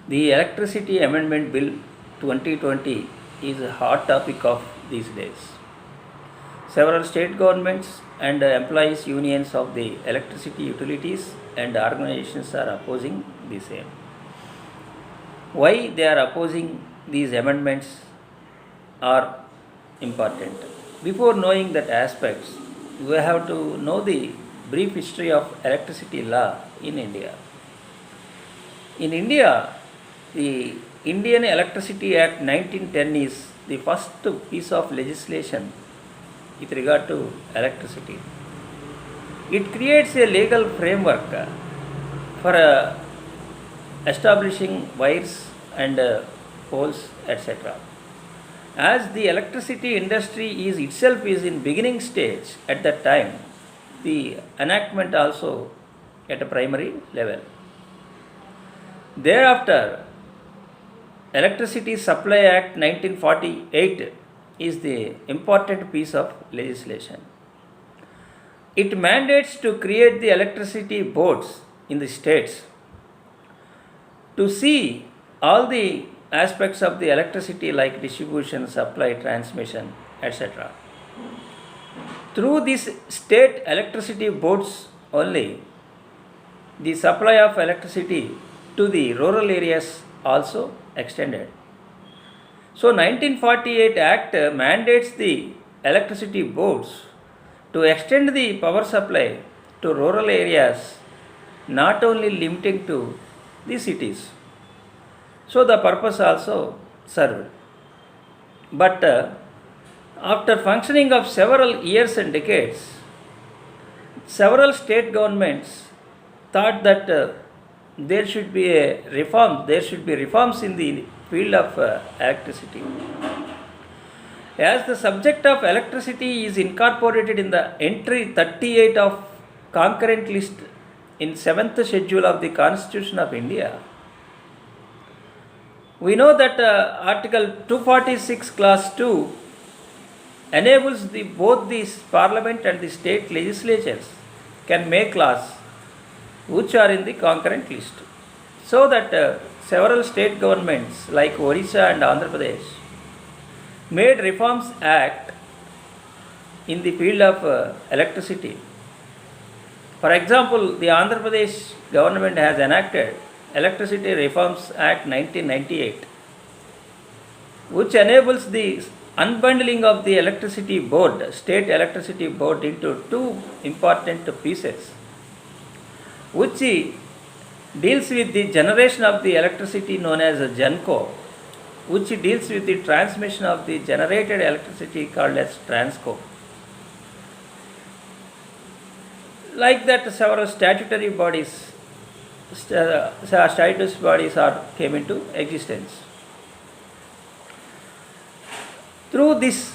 The Electricity Amendment Bill 2020 is a hot topic of these days. Several state governments and employees unions of the electricity utilities and organizations are opposing the same. Why they are opposing these amendments are important. Before knowing that aspects, we have to know the brief history of electricity law in India. In India, the Indian Electricity Act 1910 is the first piece of legislation with regard to electricity. It creates a legal framework for establishing wires and poles, etc. As the electricity industry is itself is in beginning stage at that time, the enactment also at a primary level. Thereafter, Electricity Supply Act 1948 is the important piece of legislation. It mandates to create the electricity boards in the states to see all the aspects of the electricity like distribution, supply, transmission, etc. Through these state electricity boards only, the supply of electricity to the rural areas also extended. So 1948 Act mandates the electricity boards to extend the power supply to rural areas, not only limiting to the cities. So the purpose also served. But after functioning of several years and decades, several state governments thought that there should be reforms in the field of electricity. As the subject of electricity is incorporated in the entry 38 of concurrent list in 7th schedule of the Constitution of India, we know that Article 246 Clause 2 enables both the Parliament and the state legislatures can make laws which are in the concurrent list. So that several state governments like Odisha and Andhra Pradesh made Reforms Act in the field of electricity. For example, the Andhra Pradesh government has enacted Electricity Reforms Act 1998, which enables the unbundling of the electricity board, state electricity board, into two important pieces, which deals with the generation of the electricity known as a GENCO, which deals with the transmission of the generated electricity called as TRANSCO. Like that, several statutory bodies came into existence. Through this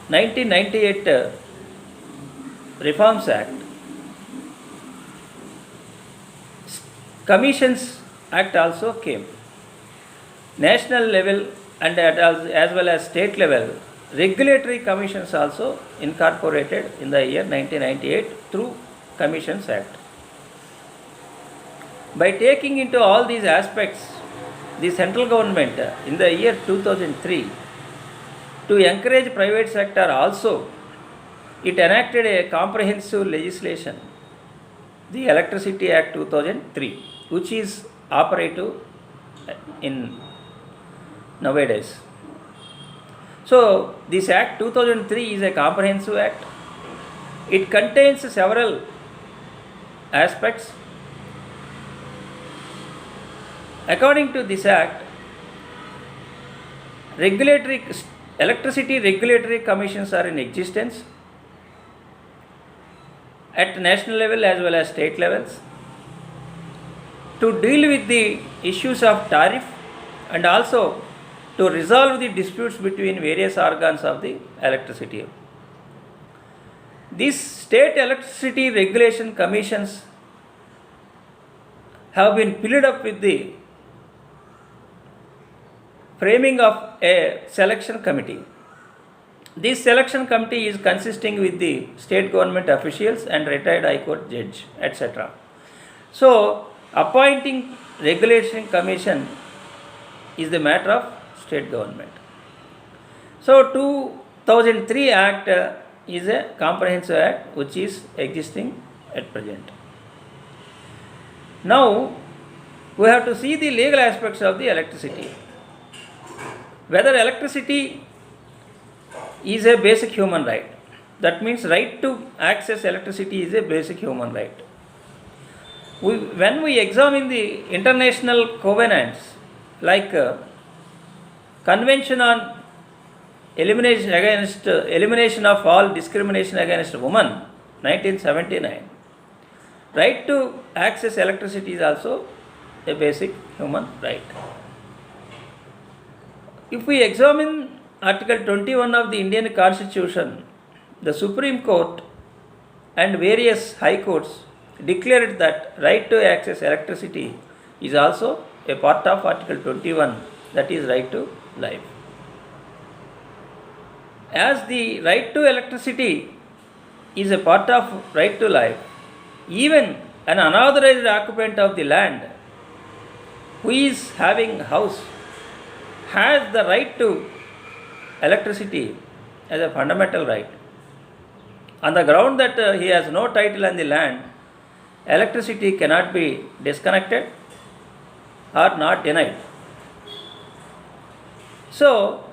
1998 Reforms Act, Commissions Act also came. National level and as well as state level, regulatory commissions also incorporated in the year 1998 through Commissions Act. By taking into all these aspects, the central government in the year 2003, to encourage private sector also, it enacted a comprehensive legislation, the Electricity Act 2003, which is operative in nowadays. So this Act 2003 is a comprehensive act. It contains several aspects. According to this act, electricity regulatory commissions are in existence at national level as well as state levels to deal with the issues of tariff and also to resolve the disputes between various organs of the electricity. These state electricity regulation commissions have been filled up with the framing of a selection committee. This selection committee is consisting with the state government officials and retired high court judge, etc. So Appointing regulation commission is the matter of state government. So 2003 Act is a comprehensive act which is existing at present. Now we have to see the legal aspects of the electricity. Whether electricity is a basic human right. That means right to access electricity is a basic human right. When we examine the international covenants like Convention on Elimination of All Discrimination Against Women, 1979, right to access electricity is also a basic human right. If we examine Article 21 of the Indian Constitution, the Supreme Court and various high courts declared that right to access electricity is also a part of Article 21, that is right to life. As the right to electricity is a part of right to life, even an unauthorized occupant of the land who is having house has the right to electricity as a fundamental right. On the ground that he has no title on the land, electricity cannot be disconnected or not denied. So,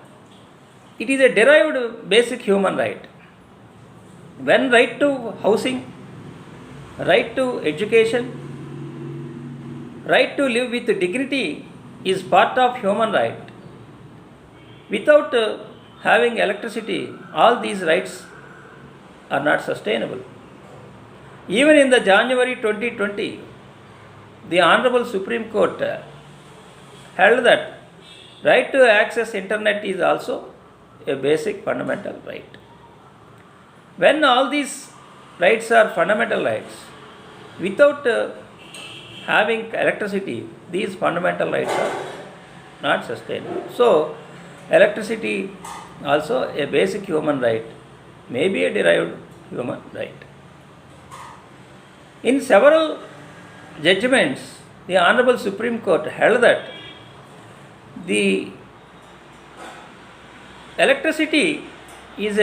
it is a derived basic human right. When right to housing, right to education, right to live with dignity is part of human right, without having electricity, all these rights are not sustainable. Even in the January 2020, the Honorable Supreme Court held that right to access internet is also a basic fundamental right. When all these rights are fundamental rights, without having electricity, these fundamental rights are not sustainable. So, electricity also a basic human right, may be a derived human right. In several judgments, the Honorable Supreme Court held that the electricity is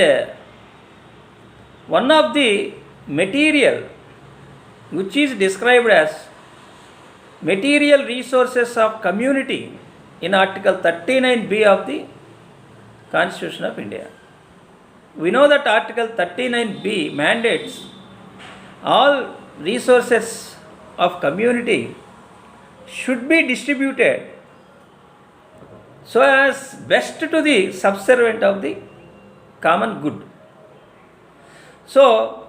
one of the material which is described as material resources of community in Article 39B of the Constitution of India. We know that Article 39B mandates all resources of community should be distributed so as best to the subservient of the common good. So,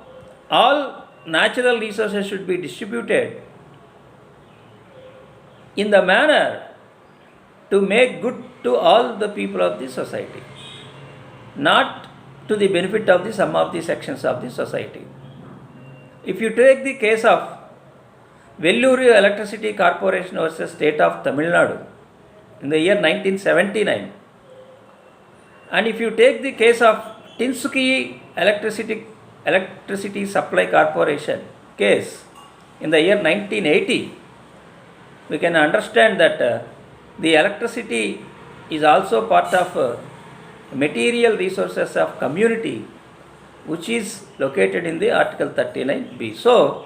all natural resources should be distributed in the manner to make good to all the people of the society, not to the benefit of some of the sections of the society. If you take the case of Velluru Electricity Corporation versus State of Tamil Nadu in the year 1979, and if you take the case of Tinsuki Electricity Supply Corporation case in the year 1980, we can understand that the electricity is also part of material resources of community which is located in the Article 39B. So,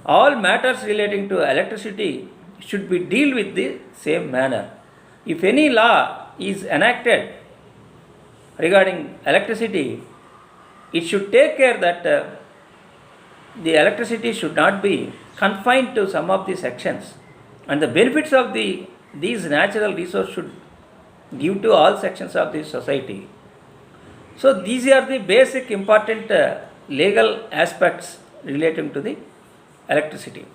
all matters relating to electricity should be dealt with the same manner. If any law is enacted regarding electricity, it should take care that the electricity should not be confined to some of the sections, and the benefits of these natural resources should give to all sections of the society. So, these are the basic important legal aspects relating to the electricity.